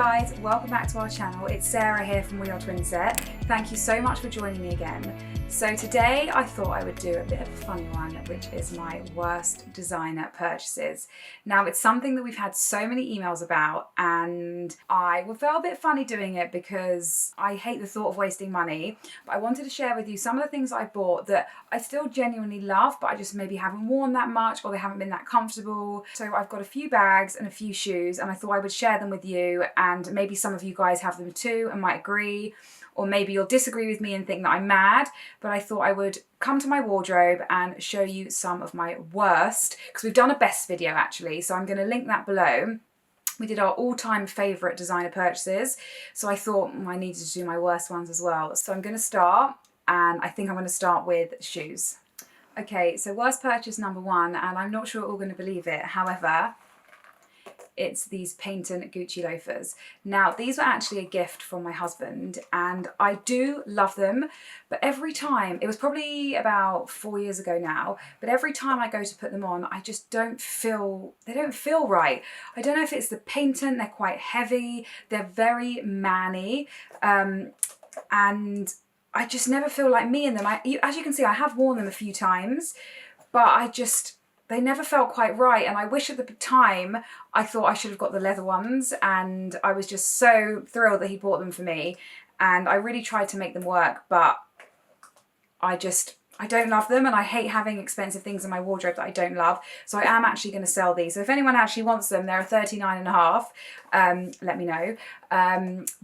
guys, welcome back to our channel. It's Sarah here from Twinset. Thank you so much for joining me again. So today I thought I would do a bit of a funny one, which is my worst designer purchases. Now it's something that we've had so many emails about, and I felt a bit funny doing it because I hate the thought of wasting money. But I wanted to share with you some of the things I bought that I still genuinely love, but I just maybe haven't worn that much or they haven't been that comfortable. So I've got a few bags and a few shoes, and I thought I would share them with you, and maybe some of you guys have them too and might agree. Or maybe you'll disagree with me and think that I'm mad, but I thought I would come to my wardrobe and show you some of my worst, because we've done a best video actually, so I'm going to link that below. We did our all-time favourite designer purchases, so I thought I needed to do my worst ones as well. So I'm going to start, and I think I'm going to start with shoes. Okay, so worst purchase number one, and I'm not sure you're all going to believe it, however, it's these patent Gucci loafers. Now, these were actually a gift from my husband, and I do love them, but every time, it was probably about 4 years ago now, but every time I go to put them on, I just don't feel, they don't feel right. I don't know if it's the patent, they're quite heavy, they're very manny, and I just never feel like me in them. As you can see, I have worn them a few times, but they never felt quite right, and I wish at the time I thought I should have got the leather ones, and I was just so thrilled that he bought them for me, and I really tried to make them work, but I don't love them, and I hate having expensive things in my wardrobe that I don't love, so I am actually going to sell these. So if anyone actually wants them, they're $39.50, let me know.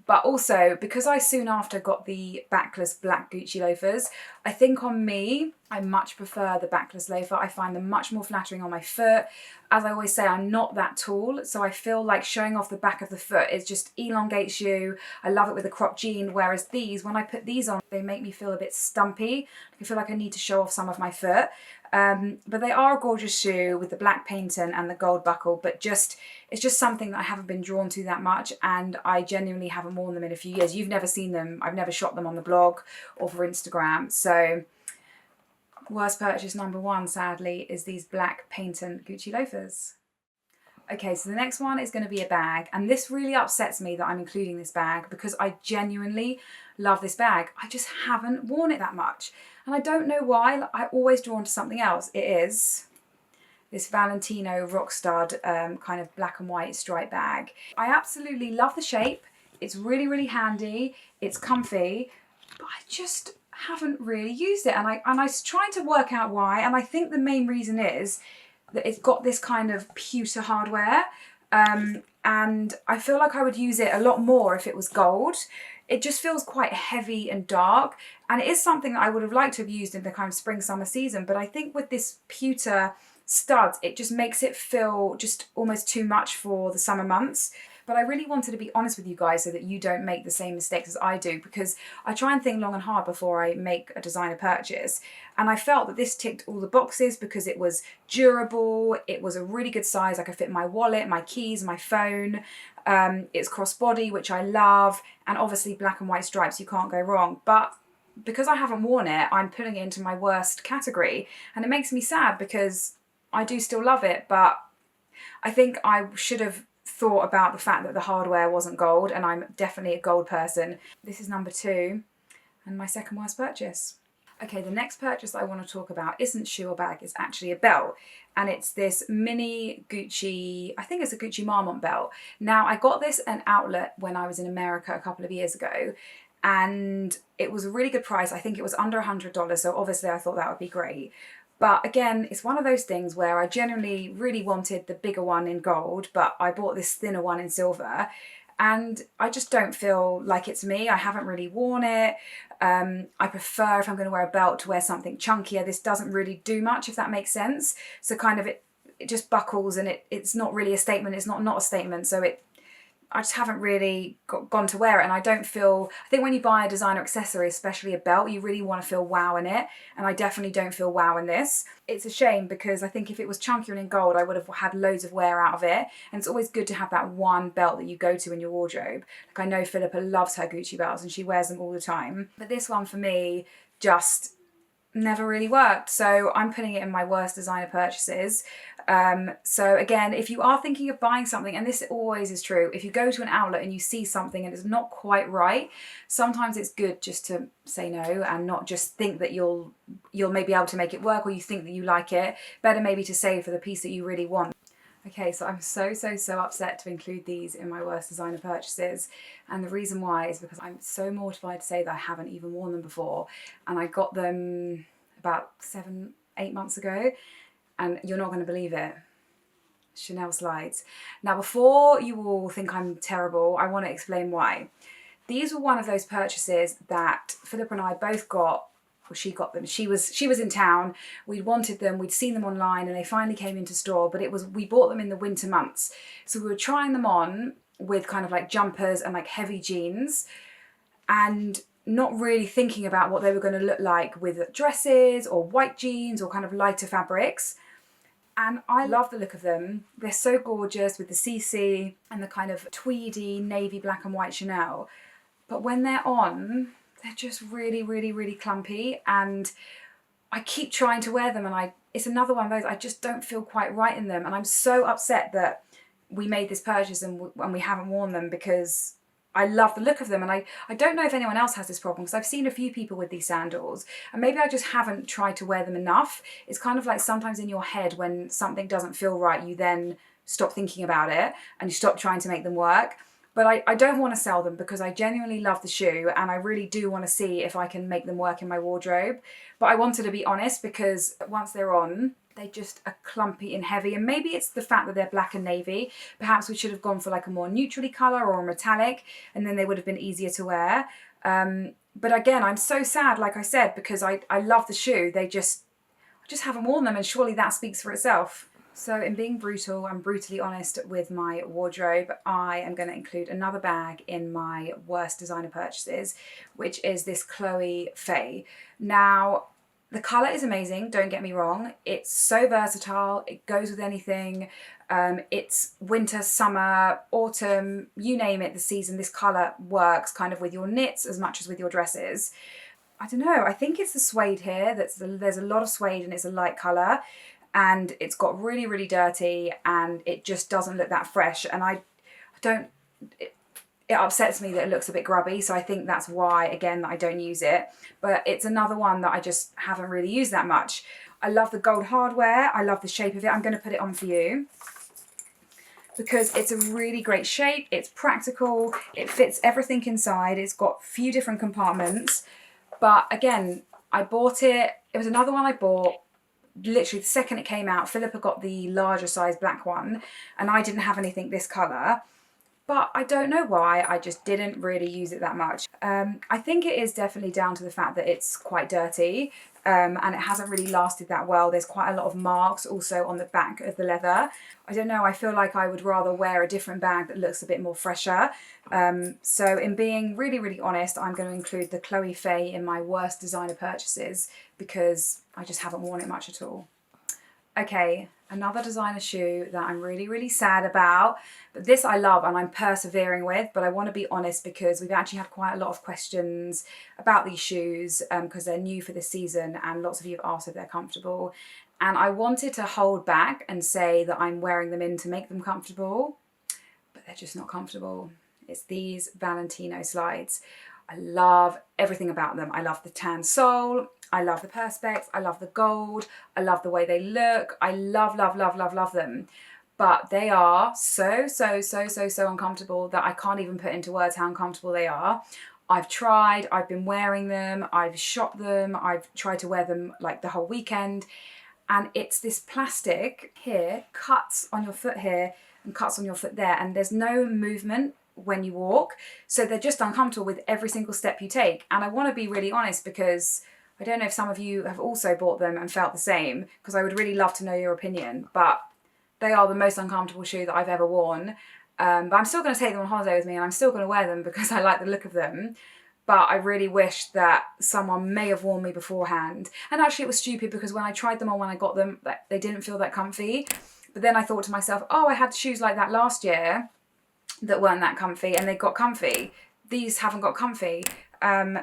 But also, because I soon after got the backless black Gucci loafers, I think on me, I much prefer the backless loafer. I find them much more flattering on my foot. As I always say, I'm not that tall, so I feel like showing off the back of the foot, it just elongates you. I love it with a cropped jean, whereas these, when I put these on, they make me feel a bit stumpy. I feel like I need to show off some of my foot. But they are a gorgeous shoe with the black patent and the gold buckle, but it's just something that I haven't been drawn to that much, and I genuinely haven't worn them in a few years. You've never seen them. I've never shot them on the blog or for Instagram. So worst purchase number one, sadly, is these black patent Gucci loafers. Okay, so the next one is going to be a bag, and this really upsets me that I'm including this bag because I genuinely love this bag. I just haven't worn it that much, and I don't know why. I'm always drawn to something else. It is this Valentino Rockstud kind of black and white striped bag. I absolutely love the shape. It's really, really handy. It's comfy, but I just haven't really used it, and I was trying to work out why, and I think the main reason is that it's got this kind of pewter hardware, and I feel like I would use it a lot more if it was gold. It just feels quite heavy and dark, and it is something that I would have liked to have used in the kind of spring summer season, but I think with this pewter studs, it just makes it feel just almost too much for the summer months. But I really wanted to be honest with you guys so that you don't make the same mistakes as I do, because I try and think long and hard before I make a designer purchase. And I felt that this ticked all the boxes because it was durable, it was a really good size, I could fit my wallet, my keys, my phone, it's crossbody, which I love, and obviously black and white stripes, you can't go wrong. But because I haven't worn it, I'm putting it into my worst category, and it makes me sad because I do still love it, but I think I should have thought about the fact that the hardware wasn't gold, and I'm definitely a gold person. This is number two, and my second worst purchase. Okay, the next purchase I want to talk about isn't shoe or bag, it's actually a belt, and it's this mini Gucci, I think it's a Gucci Marmont belt. Now, I got this at an outlet when I was in America a couple of years ago, and it was a really good price. I think it was under $100, so obviously I thought that would be great. But again, it's one of those things where I genuinely really wanted the bigger one in gold, but I bought this thinner one in silver, and I just don't feel like it's me. I haven't really worn it. I prefer, if I'm going to wear a belt, to wear something chunkier. This doesn't really do much, if that makes sense. So kind of it just buckles, and it's not really a statement. It's not a statement. So I just haven't really gone to wear it, and I don't feel, I think when you buy a designer accessory, especially a belt, you really want to feel wow in it, and I definitely don't feel wow in this. It's a shame because I think if it was chunkier and in gold, I would have had loads of wear out of it, and it's always good to have that one belt that you go to in your wardrobe. Like, I know Philippa loves her Gucci belts and she wears them all the time, but this one for me just never really worked. So I'm putting it in my worst designer purchases. So again, if you are thinking of buying something, and this always is true, if you go to an outlet and you see something and it's not quite right, sometimes it's good just to say no and not just think that you'll maybe be able to make it work, or you think that you like it. Better maybe to save for the piece that you really want. Okay, so I'm so upset to include these in my worst designer purchases, and the reason why is because I'm so mortified to say that I haven't even worn them before, and I got them about 7-8 months ago, and you're not going to believe it. Chanel slides. Now, before you all think I'm terrible, I want to explain why. These were one of those purchases that Philippa and I both got. Well, she got them. She was in town. We'd wanted them. We'd seen them online, and they finally came into store. But we bought them in the winter months, so we were trying them on with kind of like jumpers and like heavy jeans, and not really thinking about what they were going to look like with dresses or white jeans or kind of lighter fabrics. And I love the look of them. They're so gorgeous with the CC and the kind of tweedy navy black and white Chanel. But when they're on, they're just really clumpy, and I keep trying to wear them, and it's another one of those, I just don't feel quite right in them. And I'm so upset that we made this purchase and we haven't worn them, because I love the look of them. And I don't know if anyone else has this problem, because I've seen a few people with these sandals, and maybe I just haven't tried to wear them enough. It's kind of like sometimes in your head when something doesn't feel right, you then stop thinking about it and you stop trying to make them work. But I don't want to sell them, because I genuinely love the shoe, and I really do want to see if I can make them work in my wardrobe. But I wanted to be honest, because once they're on, they just are clumpy and heavy. And maybe it's the fact that they're black and navy. Perhaps we should have gone for like a more neutrally colour or a metallic, and then they would have been easier to wear. But again, I'm so sad, like I said, because I love the shoe. I just haven't worn them, and surely that speaks for itself. So in being brutal and brutally honest with my wardrobe, I am going to include another bag in my worst designer purchases, which is this Chloe Faye. Now, the colour is amazing, don't get me wrong. It's so versatile, it goes with anything. It's winter, summer, autumn, you name it, the season. This colour works kind of with your knits as much as with your dresses. I don't know, I think it's the suede here. There's a lot of suede, and it's a light colour. And it's got really dirty, and it just doesn't look that fresh. And it upsets me that it looks a bit grubby. So I think that's why, again, that I don't use it. But it's another one that I just haven't really used that much. I love the gold hardware. I love the shape of it. I'm going to put it on for you, because it's a really great shape. It's practical. It fits everything inside. It's got a few different compartments. But again, I bought it. It was another one I bought. Literally the second it came out. Philippa got the larger size black one, and I didn't have anything this colour. But I don't know why, I just didn't really use it that much. I think it is definitely down to the fact that it's quite dirty, and it hasn't really lasted that well. There's quite a lot of marks also on the back of the leather. I don't know, I feel like I would rather wear a different bag that looks a bit more fresher. So in being really honest, I'm going to include the Chloe Faye in my worst designer purchases, because I just haven't worn it much at all. Okay, another designer shoe that I'm really sad about, but this I love and I'm persevering with, but I want to be honest, because we've actually had quite a lot of questions about these shoes, because they're new for this season, and lots of you have asked if they're comfortable. And I wanted to hold back and say that I'm wearing them in to make them comfortable, but they're just not comfortable. It's these Valentino slides. I love everything about them. I love the tan sole. I love the perspex. I love the gold. I love the way they look. I love them. But they are so uncomfortable that I can't even put into words how uncomfortable they are. I've tried, I've been wearing them, I've shopped them, I've tried to wear them like the whole weekend. And it's this plastic here, cuts on your foot here and cuts on your foot there. And there's no movement when you walk. So they're just uncomfortable with every single step you take. And I want to be really honest, because I don't know if some of you have also bought them and felt the same, because I would really love to know your opinion. But they are the most uncomfortable shoe that I've ever worn. But I'm still going to take them on holiday with me, and I'm still going to wear them because I like the look of them. But I really wish that someone may have worn me beforehand. And actually it was stupid, because when I tried them on when I got them, they didn't feel that comfy. But then I thought to myself, oh, I had shoes like that last year that weren't that comfy, and they got comfy. These haven't got comfy.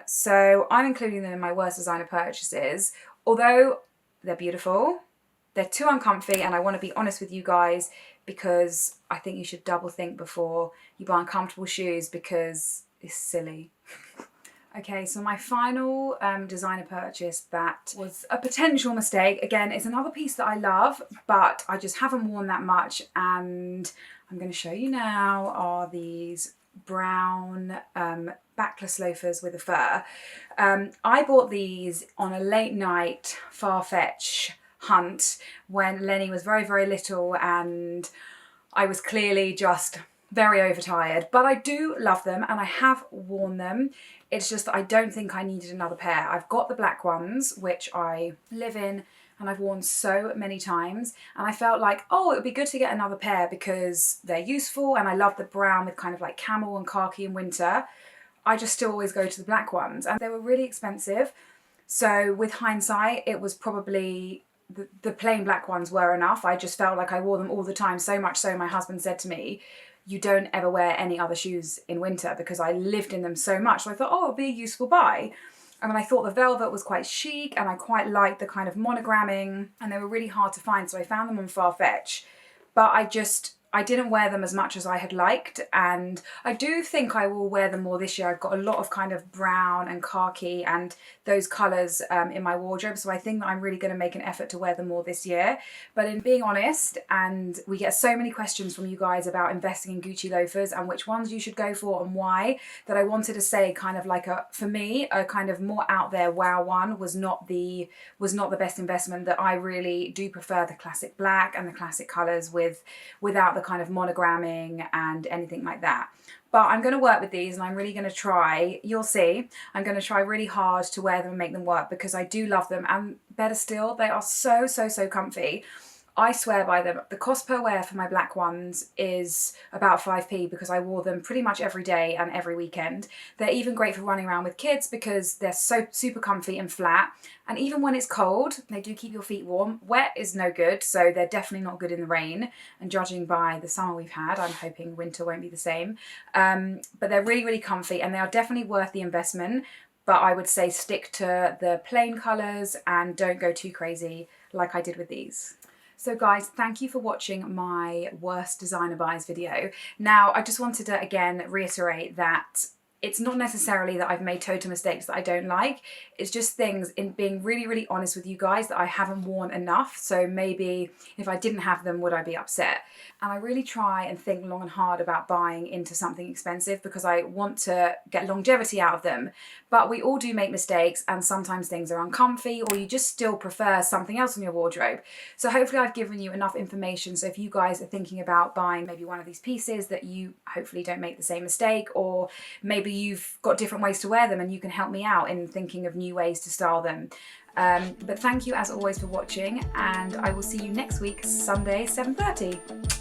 So I'm including them in my worst designer purchases. although they're beautiful, they're too uncomfy, and I want to be honest with you guys because I think you should double think before you buy uncomfortable shoes because it's silly. Okay, so my final designer purchase that was a potential mistake. Again, it's another piece that I love, but I just haven't worn that much, and I'm going to show you now are these brown backless loafers with a fur. I bought these on a late night Farfetch hunt when Lenny was very, very little, and I was clearly just very overtired, but I do love them and I have worn them. It's just that I don't think I needed another pair. I've got the black ones, which I live in and I've worn so many times, and I felt like, oh, it would be good to get another pair because they're useful, and I love the brown with kind of like camel and khaki in winter. I just still always go to the black ones, and they were really expensive. So with hindsight, it was probably the plain black ones were enough. I just felt like I wore them all the time, so much so my husband said to me, you don't ever wear any other shoes in winter, because I lived in them so much. So I thought, oh, it'll be a useful buy. And then I thought the velvet was quite chic and I quite liked the kind of monogramming, and they were really hard to find. So I found them on Farfetch, but I didn't wear them as much as I had liked, and I do think I will wear them more this year. I've got a lot of kind of brown and khaki and those colours in my wardrobe, so I think that I'm really going to make an effort to wear them more this year. But in being honest, and we get so many questions from you guys about investing in Gucci loafers and which ones you should go for and why, that I wanted to say kind of like for me, a kind of more out there wow one was not the best investment. That I really do prefer the classic black and the classic colours without the kind of monogramming and anything like that. But I'm going to work with these, and I'm really going to try, you'll see, I'm going to try really hard to wear them and make them work, because I do love them, and better still, they are so, so, so comfy. I swear by them. The cost per wear for my black ones is about 5p, because I wore them pretty much every day and every weekend. They're even great for running around with kids because they're so super comfy and flat. And even when it's cold, they do keep your feet warm. Wet is no good, so they're definitely not good in the rain. And judging by the summer we've had, I'm hoping winter won't be the same. But they're really, really comfy, and they are definitely worth the investment. But I would say stick to the plain colours and don't go too crazy like I did with these. So guys, thank you for watching my worst designer buys video. Now, I just wanted to again reiterate that it's not necessarily that I've made total mistakes that I don't like. It's just things, in being really, really honest with you guys, that I haven't worn enough. So maybe if I didn't have them, would I be upset? And I really try and think long and hard about buying into something expensive because I want to get longevity out of them. But we all do make mistakes, and sometimes things are uncomfy, or you just still prefer something else in your wardrobe. So hopefully I've given you enough information. So if you guys are thinking about buying maybe one of these pieces, that you hopefully don't make the same mistake, or maybe you've got different ways to wear them and you can help me out in thinking of new ways to style them. But thank you as always for watching, and I will see you next week, Sunday, 7:30.